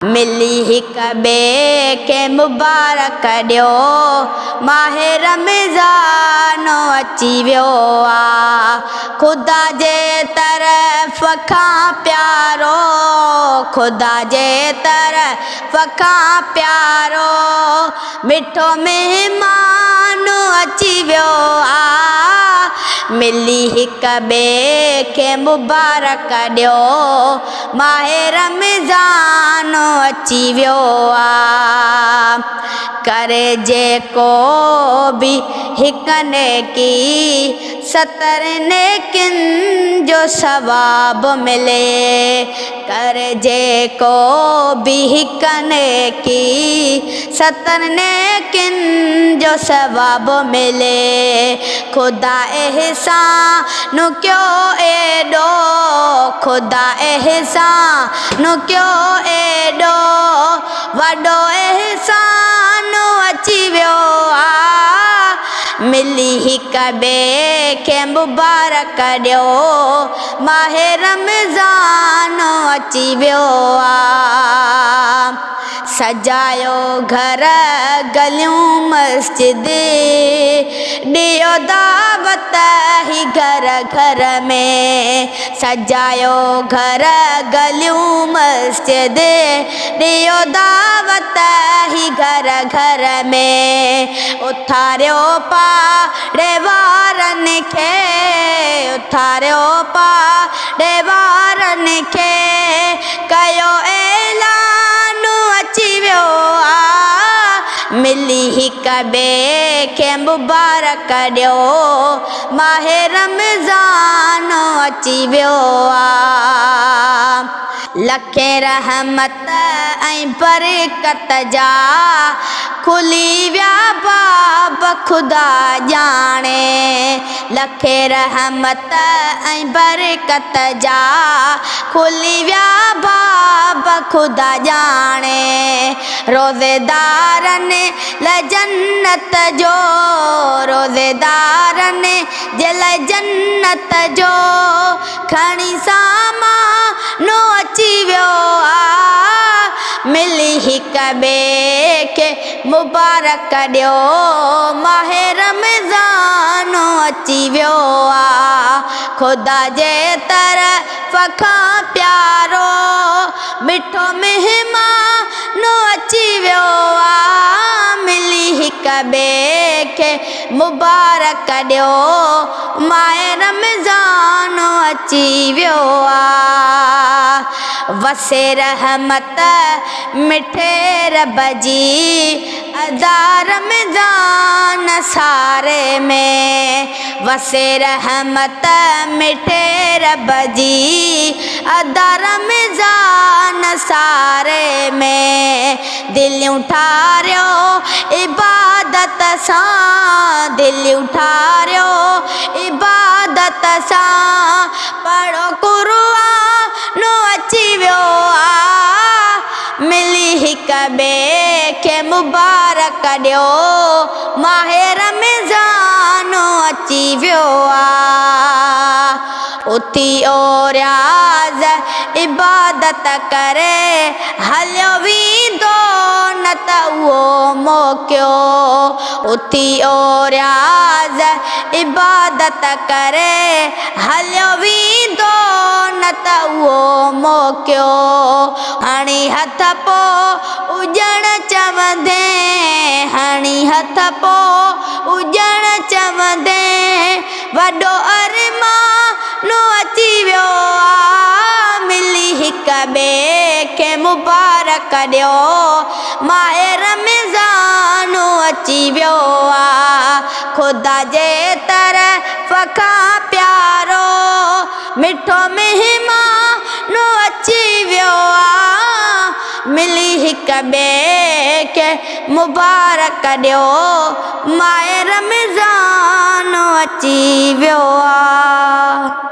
मिली हिक ॿिए खे मुबारक ॾियो, माहे रमज़ान अची वियो आहे। ख़ुदा जे तरफ़ खां प्यारो, ख़ुदा जे तरफ़ खां प्यारो मिठो महिमान अची वियो आहे। मिली हिक ॿिए खे मुबारक ॾियो, माहे रमज़ान अची वियो आहे। करे जेको बि हिक नेकी 70 नेकिन जो सवाब मिले। करे जेको बि हिक नेकी 70 नेकिन जो सवाब मिले। ख़ुदा एहसान क्यों एॾो, ख़ुदा एहसान क्यों एॾो वॾो एहसान अची वियो आहे। मिली हिक ॿिए खे मुबारक ॾियो, माहे रमज़ान अची वियो आहे। सजायो घर गलियूं मस्जिद, ॾियो दावत ही घर घर में। सजायो घर गलियूं मस्जिद, ॾियो दावत ही घर घर में। उथारियो पाड़े वारनि खे, उथारियो पाड़े वारनि खे, कयो ऐलान अची वियो आहे। मिली हिक ॿिए खे मुबारक ॾियो, माहे रमज़ान अची वियो आहे। लखे रहमत ऐं बरकत जा खुली विया बाब ख़ुदा ॼाणे। लखे रहमत ऐं बरकत जा खुली विया बाब ख़ुदा ॼाणे। रोज़ेदारनि लाइ जन्नत जो, रोज़ेदारनि जे लाइ जन्नत जो खणी सामान अची वियो आहे। मिली हिक ॿिए खे मुबारक ॾियो, माहे रमज़ान अची वियो आहे। ख़ुदा जे तरफ़ खां प्यारो मिठो महिमान अची वियो आहे। मिली हिक ॿिए खे मुबारक ॾियो, माहे रमज़ान अची वियो आहे। वसे रहमत मिठे रब जी अदा रमज़ान सारे में। वसे रहमत मिठे रब जी अदा रमज़ान सारे में। दिलियूं ठारियो इबादत सां, दिलियूं ठारियो इबादत सां, पढ़ो क़ुरान अची वियो आहे। मिली हिक ॿिए खे मुबारक ॾियो, माहे रमज़ान अची वियो आहे। उथी रियाज़ इबादत करे हलियो वेंदो न त उहो मौक़ियो। उथी रियाज़ इबादत करे हलियो वेंदो न त उहो मौक़ियो। हणी हथ पोइ उजण चवंदे, हणी हथ पोइ उजण चवंदे, वॾो अरमान अची वियो आहे। मिली हिक ॿिए खे मुबारक ॾियो, माहे रमज़ान अची वियो आहे। ख़ुदा जे तरफ़ खां प्यारो मिठो महिमान अची वियो आहे। मिली हिक ॿिए खे मुबारक ॾियो, माहे रमज़ान अची वियो आहे।